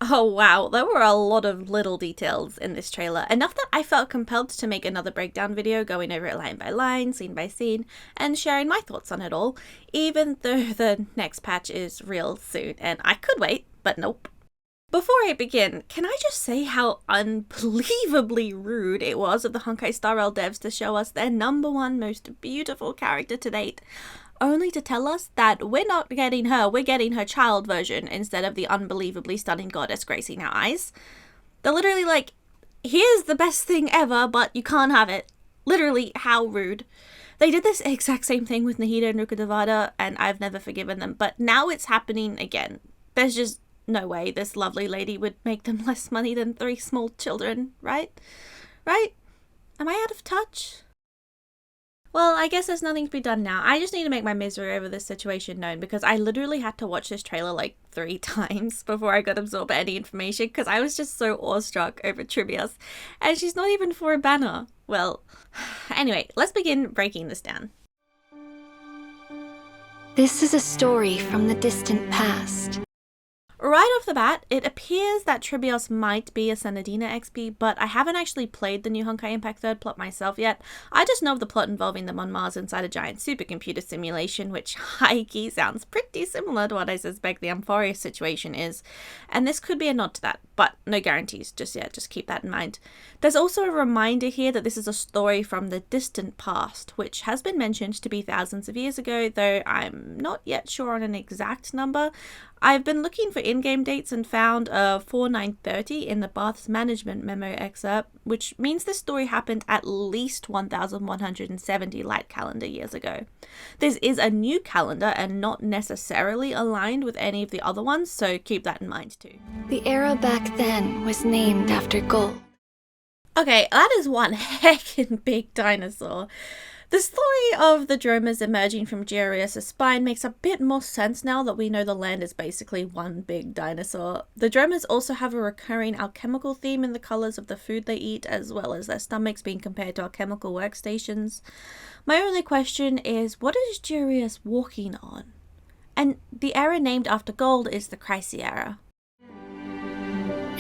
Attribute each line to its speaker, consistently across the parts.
Speaker 1: Oh wow, there were a lot of little details in this trailer, enough that I felt compelled to make another breakdown video going over it line by line, scene by scene, and sharing my thoughts on it all, even though the next patch is real soon, and I could wait, but nope. Before I begin, can I just say how unbelievably rude it was of the Honkai Star Rail devs to show us their number one most beautiful character to date, only to tell us that we're not getting her, we're getting her child version instead of the unbelievably stunning goddess gracing our eyes. They're literally like, here's the best thing ever, but you can't have it. Literally, how rude. They did this exact same thing with Nahida and Rukkhadevada, and I've never forgiven them, but now it's happening again. There's just no way this lovely lady would make them less money than 3 small children, right? Right? Am I out of touch? Well, I guess there's nothing to be done now. I just need to make my misery over this situation known because I literally had to watch this trailer like 3 times before I could absorb any information because I was just so awestruck over Tribios. And she's not even for a banner. Well, anyway, let's begin breaking this down.
Speaker 2: This is a story from the distant past.
Speaker 1: Right off the bat, it appears that Tribios might be a Senadina XP, but I haven't actually played the new Honkai Impact 3rd plot myself yet. I just know of the plot involving them on Mars inside a giant supercomputer simulation, which high-key sounds pretty similar to what I suspect the Amphoreus situation is, and this could be a nod to that, but no guarantees just yet, just keep that in mind. There's also a reminder here that this is a story from the distant past, which has been mentioned to be thousands of years ago, though I'm not yet sure on an exact number. I've been looking for in-game dates and found 4930 in the Bath's management memo excerpt, which means this story happened at least 1170 light calendar years ago. This is a new calendar and not necessarily aligned with any of the other ones, so keep that in mind too.
Speaker 2: The era back then was named after gold.
Speaker 1: Okay, that is one heckin' big dinosaur. The story of the Dromas emerging from Janus' spine makes a bit more sense now that we know the land is basically one big dinosaur. The Dromas also have a recurring alchemical theme in the colours of the food they eat, as well as their stomachs being compared to alchemical workstations. My only question is, what is Janus walking on? And the era named after gold is the Chrysos era.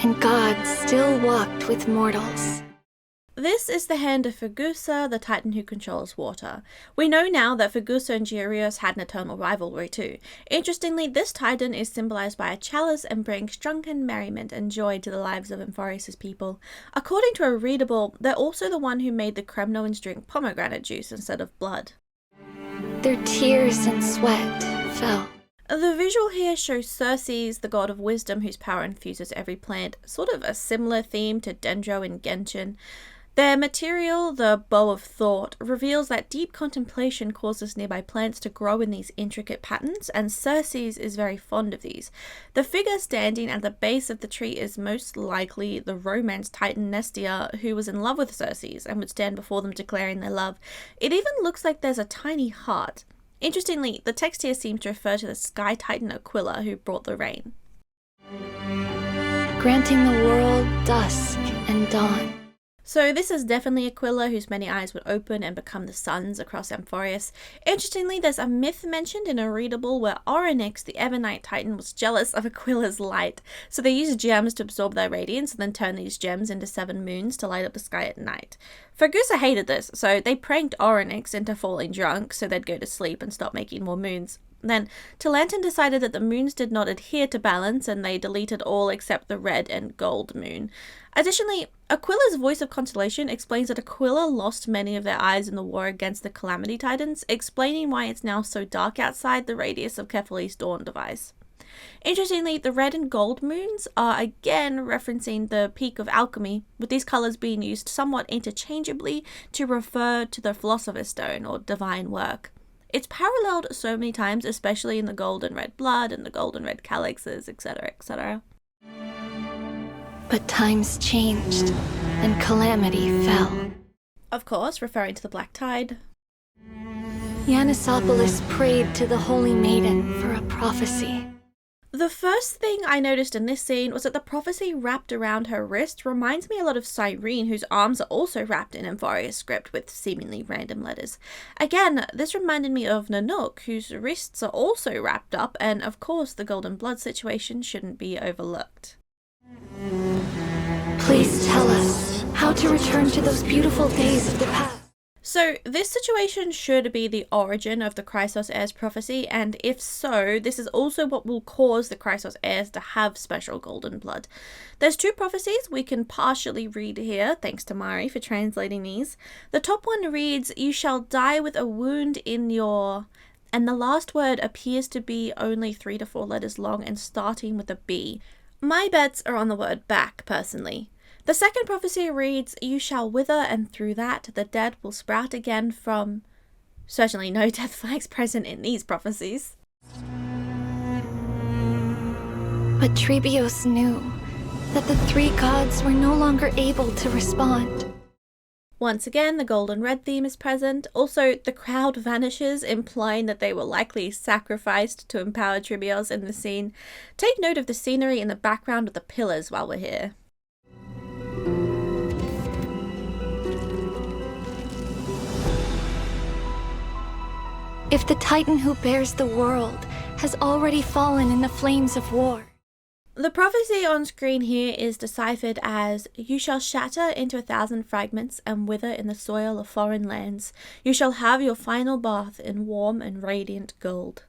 Speaker 2: And God still walked with mortals.
Speaker 1: This is the hand of Fegusa, the titan who controls water. We know now that Fegusa and Gerios had an eternal rivalry too. Interestingly, this titan is symbolized by a chalice and brings drunken merriment and joy to the lives of Amphoreus' people. According to a readable, they're also the one who made the Kremnoans drink pomegranate juice instead of blood.
Speaker 2: Their tears and sweat fell.
Speaker 1: The visual here shows Xerxes, the god of wisdom whose power infuses every plant, sort of a similar theme to Dendro in Genshin. Their material, the bow of thought, reveals that deep contemplation causes nearby plants to grow in these intricate patterns, and Xerxes is very fond of these. The figure standing at the base of the tree is most likely the romance titan Nestia, who was in love with Xerxes and would stand before them declaring their love. It even looks like there's a tiny heart. Interestingly, the text here seems to refer to the sky titan Aquila, who brought the rain.
Speaker 2: Granting the world dusk and dawn.
Speaker 1: So this is definitely Aquila, whose many eyes would open and become the suns across Amphoreus. Interestingly, there's a myth mentioned in a readable where Orynyx, the Evernight Titan, was jealous of Aquila's light, so they used gems to absorb their radiance and then turn these gems into 7 moons to light up the sky at night. Fegusa hated this, so they pranked Orynyx into falling drunk so they'd go to sleep and stop making more moons. Then, Talantin decided that the moons did not adhere to balance and they deleted all except the red and gold moon. Additionally, Aquila's voice of constellation explains that Aquila lost many of their eyes in the war against the Calamity Titans, explaining why it's now so dark outside the radius of Kephales's dawn device. Interestingly, the red and gold moons are again referencing the peak of alchemy, with these colours being used somewhat interchangeably to refer to the Philosopher's Stone or divine work. It's paralleled so many times, especially in the gold and red blood and the gold and red calyxes, etc., etc.
Speaker 2: But times changed, and calamity fell.
Speaker 1: Of course, referring to the Black Tide.
Speaker 2: Yanusopolis prayed to the Holy Maiden for a prophecy.
Speaker 1: The first thing I noticed in this scene was that the prophecy wrapped around her wrist reminds me a lot of Cyrene, whose arms are also wrapped in Amphoreus script with seemingly random letters. Again, this reminded me of Nanook, whose wrists are also wrapped up, and of course the golden blood situation shouldn't be overlooked.
Speaker 2: Please tell us how to return to those beautiful days of the past.
Speaker 1: So this situation should be the origin of the Chrysos Heirs prophecy, and if so, this is also what will cause the Chrysos Heirs to have special golden blood. There's two prophecies we can partially read here, thanks to Mari for translating these. The top one reads, "You shall die with a wound in your..." and the last word appears to be only 3 to 4 letters long and starting with a B. My bets are on the word back, personally. The second prophecy reads, "You shall wither, and through that the dead will sprout again from..." Certainly no death flags present in these prophecies.
Speaker 2: But Tribios knew that the 3 gods were no longer able to respond.
Speaker 1: Once again, the golden red theme is present. Also, the crowd vanishes, implying that they were likely sacrificed to empower Tribios in the scene. Take note of the scenery in the background of the pillars while we're here.
Speaker 2: If the Titan who bears the world has already fallen in the flames of war.
Speaker 1: The prophecy on screen here is deciphered as, "You shall shatter into 1,000 fragments and wither in the soil of foreign lands. You shall have your final bath in warm and radiant gold."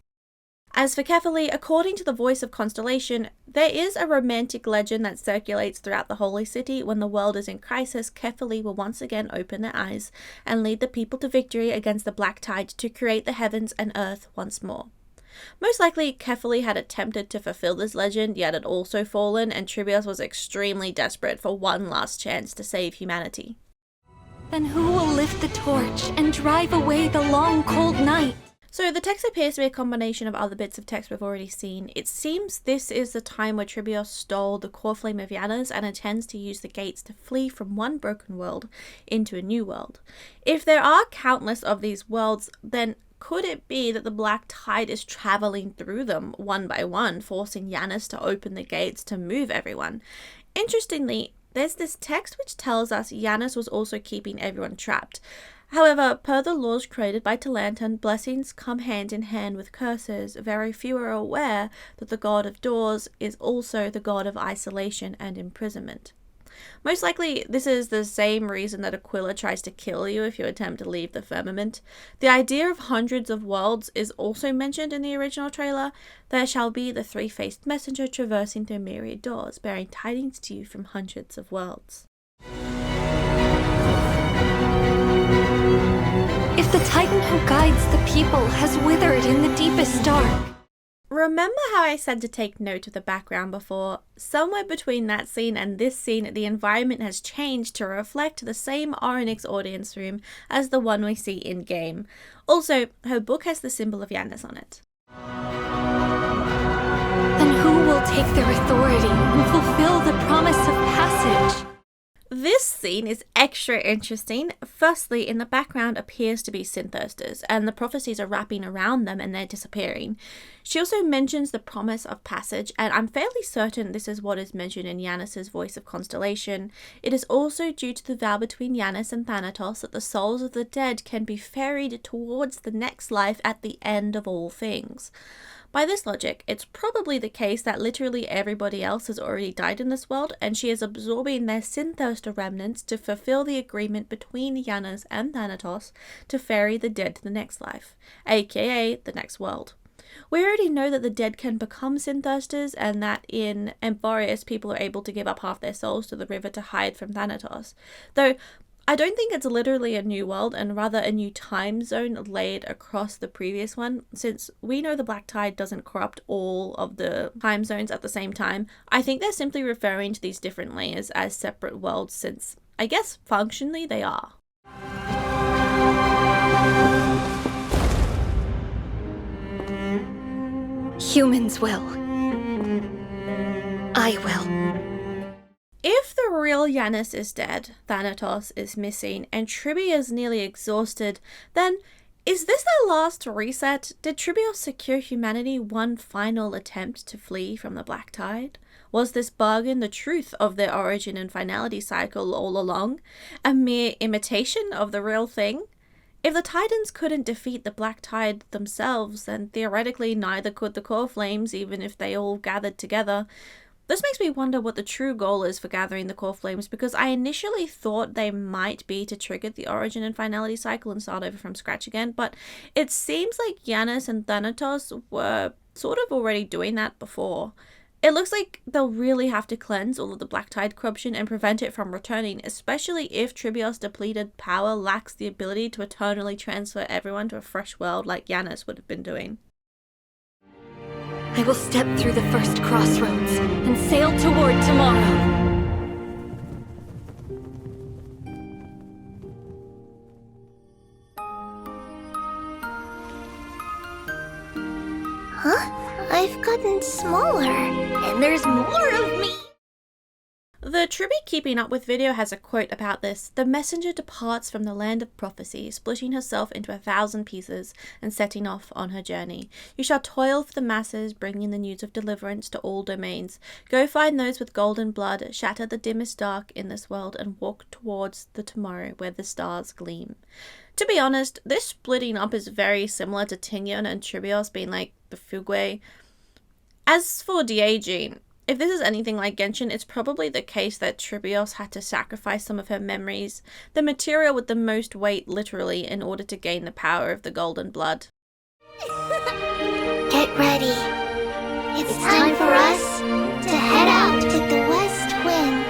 Speaker 1: As for Kephalli, according to the voice of Constellation, there is a romantic legend that circulates throughout the Holy City. When the world is in crisis, Kephalli will once again open their eyes and lead the people to victory against the Black Tide to create the heavens and earth once more. Most likely, Kephalli had attempted to fulfill this legend, yet had also fallen, and Tribios was extremely desperate for one last chance to save humanity.
Speaker 2: Then who will lift the torch and drive away the long cold night?
Speaker 1: So the text appears to be a combination of other bits of text we've already seen. It seems this is the time where Tribios stole the core flame of Janus and intends to use the gates to flee from one broken world into a new world. If there are countless of these worlds, then could it be that the Black Tide is traveling through them one by one, forcing Janus to open the gates to move everyone? Interestingly, there's this text which tells us Janus was also keeping everyone trapped. However, per the laws created by Talantan, blessings come hand in hand with curses. Very few are aware that the god of doors is also the god of isolation and imprisonment. Most likely, this is the same reason that Aquila tries to kill you if you attempt to leave the firmament. The idea of hundreds of worlds is also mentioned in the original trailer. There shall be the 3-faced messenger traversing through myriad doors, bearing tidings to you from hundreds of worlds.
Speaker 2: If the Titan who guides the people has withered in the deepest dark.
Speaker 1: Remember how I said to take note of the background before? Somewhere between that scene and this scene, the environment has changed to reflect the same Orynyx audience room as the one we see in-game. Also, her book has the symbol of Janus on it.
Speaker 2: Then who will take their authority and fulfill the promise of passage?
Speaker 1: This scene is extra interesting. Firstly, in the background appears to be Synthirsters, and the prophecies are wrapping around them and they're disappearing. She also mentions the promise of passage, and I'm fairly certain this is what is mentioned in Janus's voice of Constellation. It is also due to the vow between Janus and Thanatos that the souls of the dead can be ferried towards the next life at the end of all things. By this logic, it's probably the case that literally everybody else has already died in this world, and she is absorbing their Synthirster remnants to fulfill the agreement between Janus and Thanatos to ferry the dead to the next life, aka the next world. We already know that the dead can become Synthirsters, and that in Amphoreus people are able to give up half their souls to the river to hide from Thanatos. Though I don't think it's literally a new world, and rather a new time zone laid across the previous one. Since we know the Black Tide doesn't corrupt all of the time zones at the same time, I think they're simply referring to these different layers as separate worlds, since I guess functionally they are.
Speaker 2: Humans will. I will.
Speaker 1: If the real Janus is dead, Thanatos is missing, and Tribbie is nearly exhausted, then is this their last reset? Did Tribios secure humanity one final attempt to flee from the Black Tide? Was this bargain the truth of their origin and finality cycle all along? A mere imitation of the real thing? If the Titans couldn't defeat the Black Tide themselves, then theoretically neither could the Core Flames, even if they all gathered together. This makes me wonder what the true goal is for gathering the core flames, because I initially thought they might be to trigger the origin and finality cycle and start over from scratch again, but it seems like Janus and Thanatos were sort of already doing that before. It looks like they'll really have to cleanse all of the black tide corruption and prevent it from returning, especially if Tribios' depleted power lacks the ability to eternally transfer everyone to a fresh world like Janus would have been doing.
Speaker 2: I will step through the first crossroads and sail toward tomorrow.
Speaker 3: Huh? I've gotten smaller, and there's more of me!
Speaker 1: The Tribbie Keeping Up With video has a quote about this. The messenger departs from the land of prophecy, splitting herself into 1,000 pieces and setting off on her journey. You shall toil for the masses, bringing the news of deliverance to all domains. Go find those with golden blood, shatter the dimmest dark in this world, and walk towards the tomorrow where the stars gleam. To be honest, this splitting up is very similar to Tingyun and Tribios being like the Fugue. As for de-aging, if this is anything like Genshin, it's probably the case that Tribios had to sacrifice some of her memories, the material with the most weight literally, in order to gain the power of the golden blood.
Speaker 3: Get ready. It's time for us to head out with the west wind.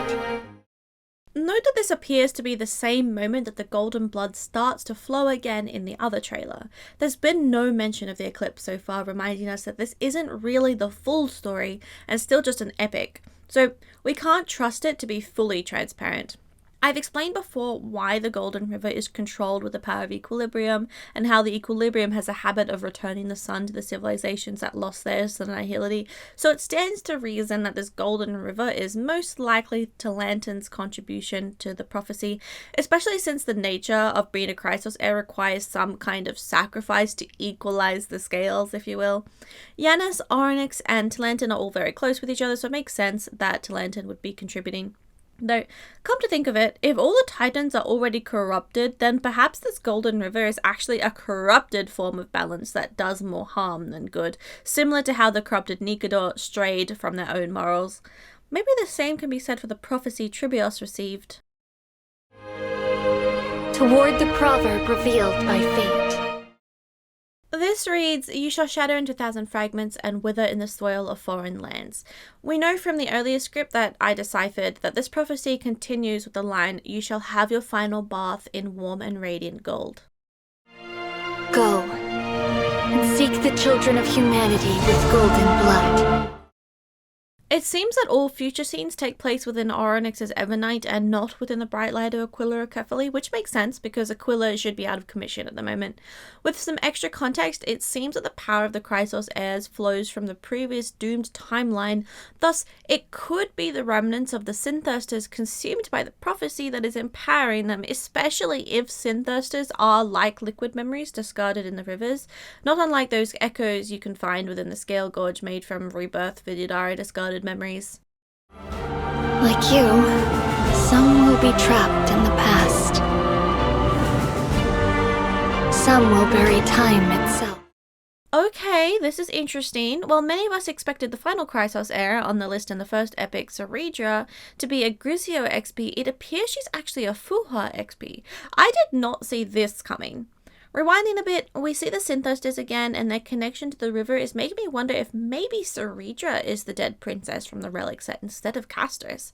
Speaker 1: Note that this appears to be the same moment that the golden blood starts to flow again in the other trailer. There's been no mention of the eclipse so far, reminding us that this isn't really the full story and still just an epic, so we can't trust it to be fully transparent. I've explained before why the Golden River is controlled with the power of equilibrium, and how the equilibrium has a habit of returning the sun to the civilizations that lost theirs to nihility, so it stands to reason that this Golden River is most likely to Lantern's contribution to the prophecy, especially since the nature of being a Chrysos heir requires some kind of sacrifice to equalize the scales, if you will. Janus, Orynyx, and Lantern are all very close with each other, so it makes sense that Lantern would be contributing. Though, come to think of it, if all the Titans are already corrupted, then perhaps this Golden River is actually a corrupted form of balance that does more harm than good, similar to how the corrupted Nikador strayed from their own morals. Maybe the same can be said for the prophecy Tribios received.
Speaker 2: Toward the proverb revealed by fate.
Speaker 1: This reads, "You shall shatter into 1,000 fragments and wither in the soil of foreign lands." We know from the earlier script that I deciphered that this prophecy continues with the line, "You shall have your final bath in warm and radiant gold."
Speaker 2: Go, and seek the children of humanity with golden blood.
Speaker 1: It seems that all future scenes take place within Orynyx's Evernight and not within the bright light of Aquila or Kephaly, which makes sense because Aquila should be out of commission at the moment. With some extra context, it seems that the power of the Chrysos heirs flows from the previous doomed timeline, thus it could be the remnants of the Synthirsters consumed by the prophecy that is empowering them, especially if Synthirsters are like liquid memories discarded in the rivers, not unlike those echoes you can find within the Scale Gorge made from Rebirth Vidyadhara discarded memories.
Speaker 2: Like you, some will be trapped in the past. Some will bury time itself.
Speaker 1: Okay, this is interesting. While many of us expected the final Chrysos heir on the list in the first epic, Saridra, to be a Grisio XP, it appears she's actually a Fuha XP. I did not see this coming. Rewinding a bit, we see the Synthirsters again, and their connection to the river is making me wonder if maybe Saridra is the dead princess from the relic set instead of Castris.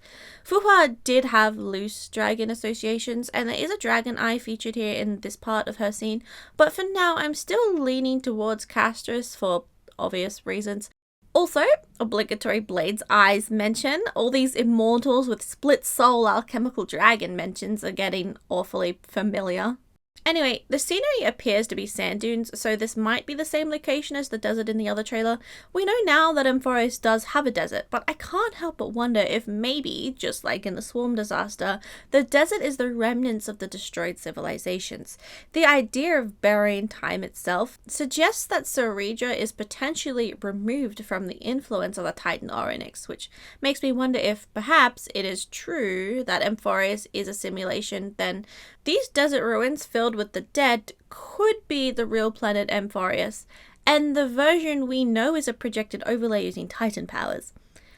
Speaker 1: Fuha did have loose dragon associations, and there is a dragon eye featured here in this part of her scene, but for now I'm still leaning towards Castris for obvious reasons. Also, obligatory Blade's Eyes mention. All these immortals with split soul alchemical dragon mentions are getting awfully familiar. Anyway, the scenery appears to be sand dunes, so this might be the same location as the desert in the other trailer. We know now that Amphoreus does have a desert, but I can't help but wonder if maybe, just like in the Swarm disaster, the desert is the remnants of the destroyed civilizations. The idea of burying time itself suggests that Saridra is potentially removed from the influence of the Titan Orynyx, which makes me wonder if perhaps it is true that Amphoreus is a simulation. Then these desert ruins filled with the dead could be the real planet Amphoreus, and the version we know is a projected overlay using Titan powers.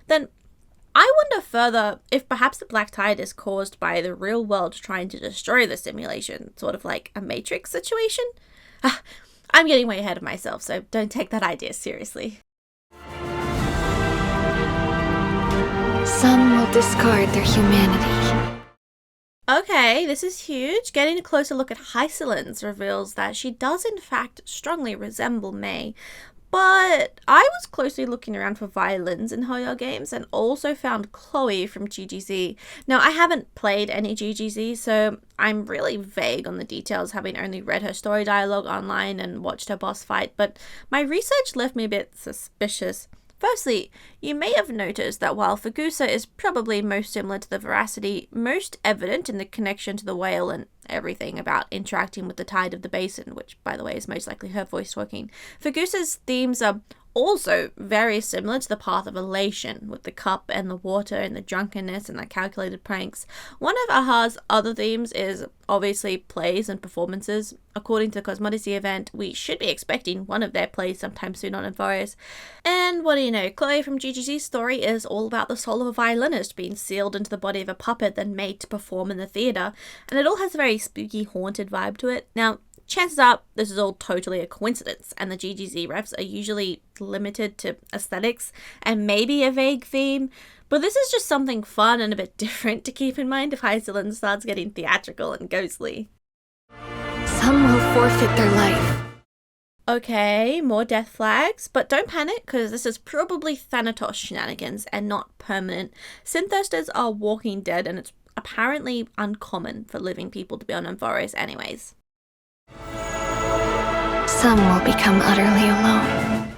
Speaker 1: Then, I wonder further if perhaps the black tide is caused by the real world trying to destroy the simulation, sort of like a Matrix situation. I'm getting way ahead of myself, so don't take that idea seriously.
Speaker 2: Some will discard their humanity.
Speaker 1: Okay, this is huge. Getting a closer look at Hycelin's reveals that she does in fact strongly resemble May. But I was closely looking around for violins in Hoyo games and also found Chloe from GGZ. Now, I haven't played any GGZ, so I'm really vague on the details, having only read her story dialogue online and watched her boss fight, but my research left me a bit suspicious. Firstly, you may have noticed that while Fagusa is probably most similar to the Veracity, most evident in the connection to the whale and everything about interacting with the tide of the basin, which by the way is most likely her voice talking, Fagusa's themes are also very similar to the path of elation, with the cup and the water and the drunkenness and the calculated pranks. One of Aha's other themes is obviously plays and performances. According to the Cosmodesy event, we should be expecting one of their plays sometime soon on Amphoreus. And what do you know, Chloe from GGZ's story is all about the soul of a violinist being sealed into the body of a puppet then made to perform in the theatre, and it all has a very spooky, haunted vibe to it. Now, chances are this is all totally a coincidence, and the GGZ refs are usually limited to aesthetics and maybe a vague theme, but this is just something fun and a bit different to keep in mind if Hycelin starts getting theatrical and ghostly.
Speaker 2: Some will forfeit their life.
Speaker 1: Okay, more death flags, but don't panic because this is probably Thanatos shenanigans and not permanent. Synthirsters are walking dead and it's apparently uncommon for living people to be on Amphoreus anyways.
Speaker 2: Some will become utterly alone.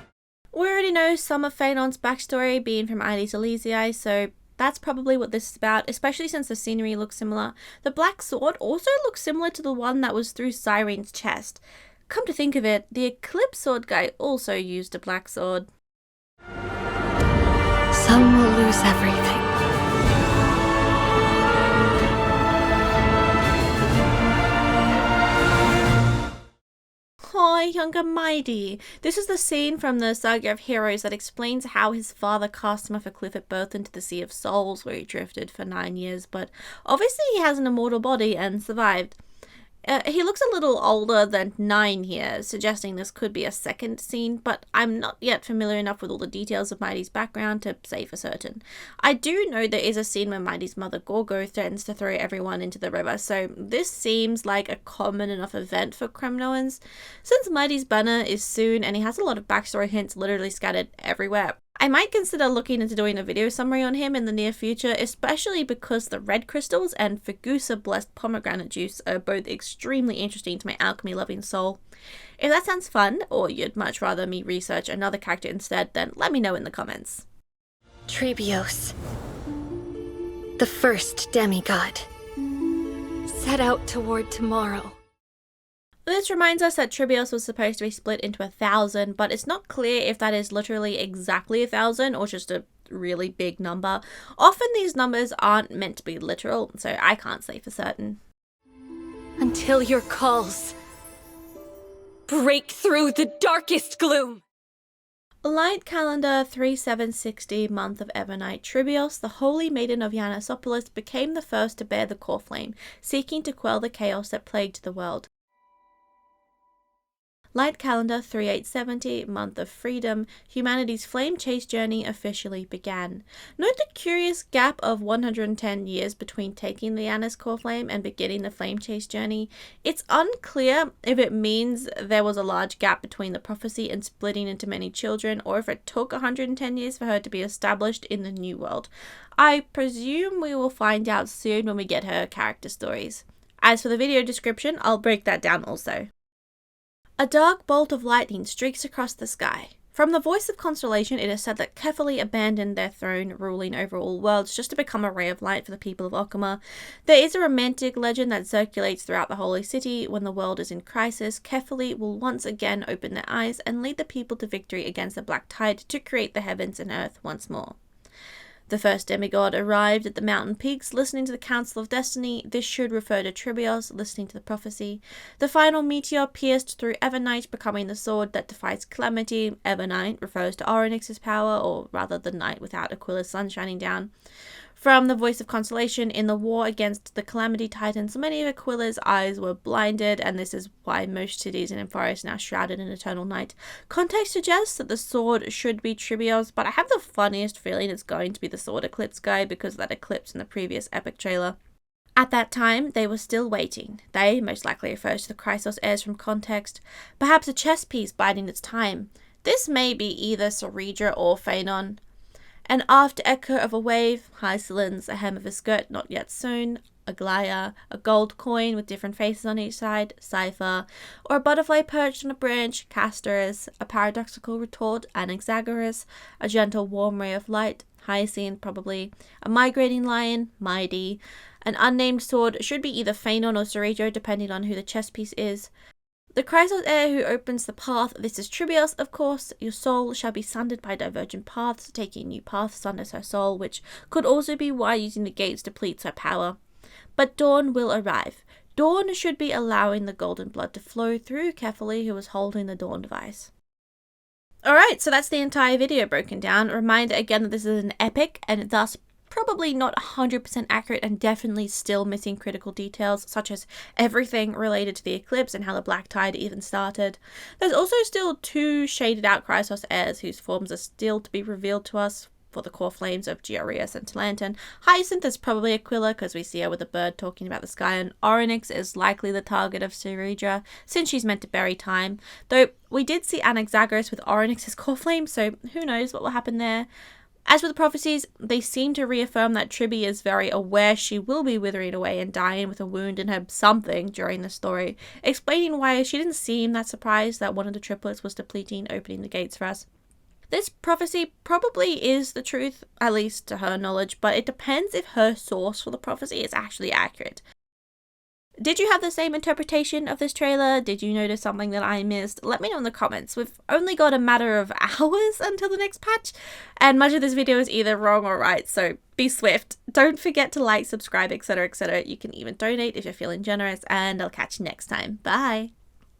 Speaker 1: We already know some of Phaedon's backstory being from Ides Elysiae, so that's probably what this is about, especially since the scenery looks similar. The black sword also looks similar to the one that was through Cyrene's chest. Come to think of it, the Eclipse Sword guy also used a black sword.
Speaker 2: Some will lose everything.
Speaker 1: Oh, younger Mighty. This is the scene from the Saga of Heroes that explains how his father cast him off a cliff at birth into the Sea of Souls, where he drifted for 9 years, but obviously he has an immortal body and survived. He looks a little older than 9 here, suggesting this could be a second scene, but I'm not yet familiar enough with all the details of Mighty's background to say for certain. I do know there is a scene where Mighty's mother Gorgo threatens to throw everyone into the river, so this seems like a common enough event for Kremnoans. Since Mighty's banner is soon and he has a lot of backstory hints literally scattered everywhere, I might consider looking into doing a video summary on him in the near future, especially because the red crystals and Fagusa blessed pomegranate juice are both extremely interesting to my alchemy loving soul. If that sounds fun, or you'd much rather me research another character instead, then let me know in the comments.
Speaker 2: Tribios, the first demigod, set out toward tomorrow.
Speaker 1: This reminds us that Tribios was supposed to be split into 1,000, but it's not clear if that is literally exactly 1,000 or just a really big number. Often these numbers aren't meant to be literal, so I can't say for certain.
Speaker 2: Until your calls break through the darkest gloom.
Speaker 1: Light calendar 3760, month of Evernight, Tribios, the holy maiden of Janusopolis, became the first to bear the core flame, seeking to quell the chaos that plagued the world. Light calendar 3870, month of freedom, humanity's flame chase journey officially began. Note the curious gap of 110 years between taking the Janus core flame and beginning the flame chase journey. It's unclear if it means there was a large gap between the prophecy and splitting into many children, or if it took 110 years for her to be established in the new world. I presume we will find out soon when we get her character stories. As for the video description, I'll break that down also. A dark bolt of lightning streaks across the sky. From the voice of constellation, it is said that Kefali abandoned their throne, ruling over all worlds, just to become a ray of light for the people of Okama. There is a romantic legend that circulates throughout the holy city. When the world is in crisis, Kefali will once again open their eyes and lead the people to victory against the black tide to create the heavens and earth once more. The first demigod arrived at the mountain peaks, listening to the Council of Destiny. This should refer to Tribios, listening to the prophecy. The final meteor pierced through Evernight, becoming the sword that defies calamity. Evernight refers to Orynyx's power, or rather the night without Aquila's sun shining down. From the voice of consolation, in the war against the Calamity Titans, many of Aquila's eyes were blinded, and this is why most cities in Amphoreus are now shrouded in eternal night. Context suggests that the sword should be Tribios, but I have the funniest feeling it's going to be the sword eclipse guy because of that eclipse in the previous epic trailer. At that time, they were still waiting. They most likely refers to the Chrysos Heirs from context. Perhaps a chess piece biding its time. This may be either Ceridra or Phaenon. An after echo of a wave, Hycelins, a hem of a skirt not yet sewn, Aglaia, a gold coin with different faces on each side, Cypher, or a butterfly perched on a branch, Castorus, a paradoxical retort, Anaxagoras, a gentle warm ray of light, Hyacinth probably, a migrating lion, Mighty, an unnamed sword, should be either Phaenon or Ceridra depending on who the chess piece is. The Chrysos heir who opens the path, this is Tribios, of course. Your soul shall be sundered by divergent paths, taking new paths sunders her soul, which could also be why using the gates depletes her power. But Dawn will arrive. Dawn should be allowing the golden blood to flow through carefully who is holding the Dawn device. Alright, so that's the entire video broken down. A reminder again that this is an epic and thus probably not 100% accurate and definitely still missing critical details such as everything related to the eclipse and how the black tide even started. There's also still 2 shaded out Chrysos heirs whose forms are still to be revealed to us for the core flames of Georius and Talanton. Hyacinth is probably Aquila because we see her with a bird talking about the sky, and Orynyx is likely the target of Ceridra since she's meant to bury time, though we did see Anaxagoras with Orynyx's core flame, so who knows what will happen there. As with the prophecies, they seem to reaffirm that Tribbie is very aware she will be withering away and dying with a wound in her something during the story, explaining why she didn't seem that surprised that one of the triplets was depleting, opening the gates for us. This prophecy probably is the truth, at least to her knowledge, but it depends if her source for the prophecy is actually accurate. Did you have the same interpretation of this trailer? Did you notice something that I missed? Let me know in the comments. We've only got a matter of hours until the next patch, and much of this video is either wrong or right, so be swift. Don't forget to like, subscribe, etc, etc. You can even donate if you're feeling generous, and I'll catch you next time. Bye!